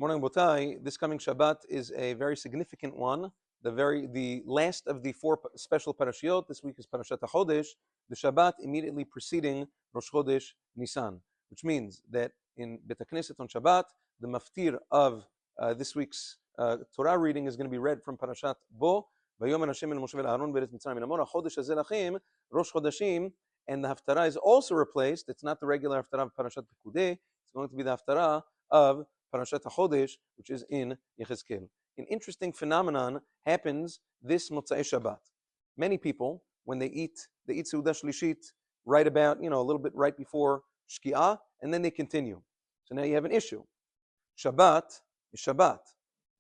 Morning, Botai. This coming Shabbat is a very significant one. The last of the four special parashiot. This week is Parashat Chodesh, the Shabbat immediately preceding Rosh Chodesh Nisan, which means that in Bet HaKnesset on Shabbat, the maftir of this week's Torah reading is going to be read from Parashat Bo. Vayomer Hashem el Moshe ve'Aaron be'eretz Mitzrayim min Amor HaChodesh hazeh lachem Rosh Chodeshim, and the haftarah is also replaced. It's not the regular haftarah of Parashat Pekudei. It's going to be the haftarah of Parashat HaChodesh, which is in Yechezkel. An interesting phenomenon happens this Motzei Shabbat. Many people, when they eat Seudah Shlishit right about, a little bit right before Shki'ah, and then they continue. So now you have an issue. Shabbat is Shabbat.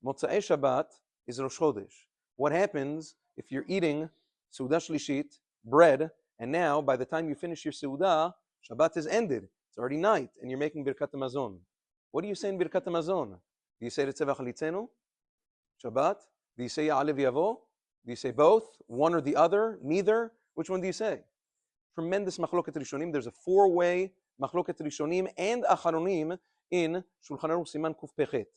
Motzei Shabbat is Rosh Chodesh. What happens if you're eating Seudah Shlishit, bread, and now by the time you finish your Seudah, Shabbat is ended. It's already night, and you're making Birkat HaMazon. What do you say in Birkat HaMazon? Do you say Ritzeva Chalitzenu? Shabbat? Do you say Ya'aleh V'yavo? Do you say both? One or the other? Neither? Which one do you say? Tremendous Machloket Rishonim. There's a four-way Machloket Rishonim and Acharonim in Shulchan Aruch Siman Kuf Pechet.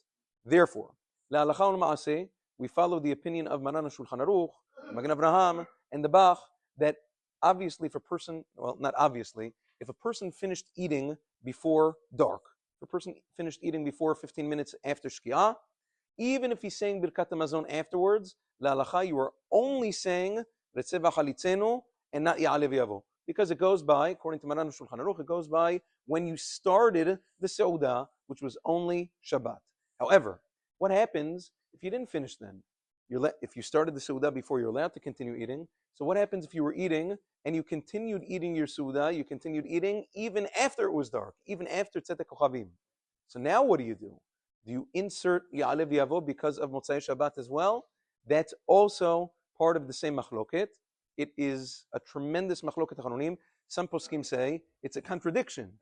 Therefore, Le'alacha U'Ma'aseh, we follow the opinion of Maran Shulchan Aruch, Magen Avraham, and the Bach, that obviously if a person, well, not obviously, if a person finished eating before dark, if a person finished eating before 15 minutes after Shki'ah, even if he's saying Birkat HaMazon afterwards, La'alacha, you are only saying Ritzeva Chalitzenu and not Ya'aleh V'yavo. Because it goes by, according to Maran Shulchan Aruch, it goes by when you started the Seudah, which was only Shabbat. However, what happens if you didn't finish then? If you started the Seudah before, you're allowed to continue eating. So what happens if you were eating and you continued eating your Seudah, you continued eating even after it was dark, even after Tzedek Kochavim? So now what do? Do you insert Ya'aleh V'yavo because of Motzei Shabbat as well? That's also part of the same machloket. It is a tremendous machloket Acharonim. Some poskim say it's a contradiction.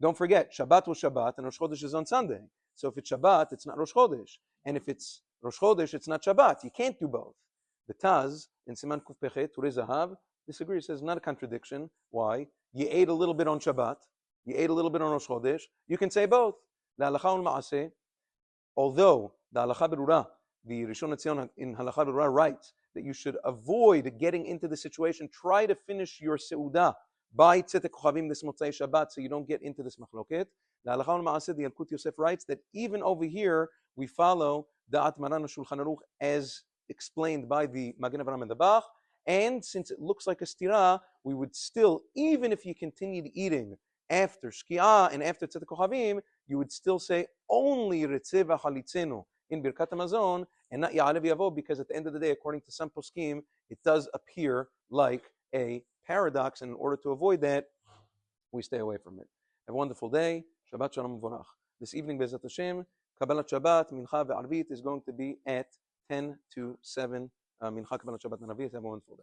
Don't forget, Shabbat was Shabbat and Rosh Chodesh is on Sunday. So if it's Shabbat, it's not Rosh Chodesh. And if it's Rosh Chodesh, it's not Shabbat. You can't do both. The Taz in Siman Kuf Pechet, Turei Zahav, disagrees. Says not a contradiction. Why? You ate a little bit on Shabbat. You ate a little bit on Rosh Chodesh. You can say both. La'alacha u'Ma'aseh. Although the Halacha Berurah, the Rishon LeZion in Halacha Berurah writes that you should avoid getting into the situation. Try to finish your Seudah by Tzedek Kochavim this Motzei Shabbat, so you don't get into this machloket. The Halacha u'Ma'aseh, the Yalkut Yosef writes that even over here we follow Da'at Maran Shulchan Aruch as explained by the Magen Avraham and the Bach. And since it looks like a stira, we would still, even if you continued eating after Shki'ah and after Tzedek Kochavim, you would still say only Ritzeva Chalitzenu in Birkat HaMazon and not Ya'aleh V'yavo, because at the end of the day, according to some poskim, it does appear like a paradox, and in order to avoid that, we stay away from it. Have a wonderful day. Shabbat Shalom V'Vorach. This evening, Be'ezrat Hashem, Kabbalat Shabbat, Mincha Ve'Arvit is going to be at 10 to 7. Mincha Kabbalat Shabbat and Arvit. Have a wonderful day.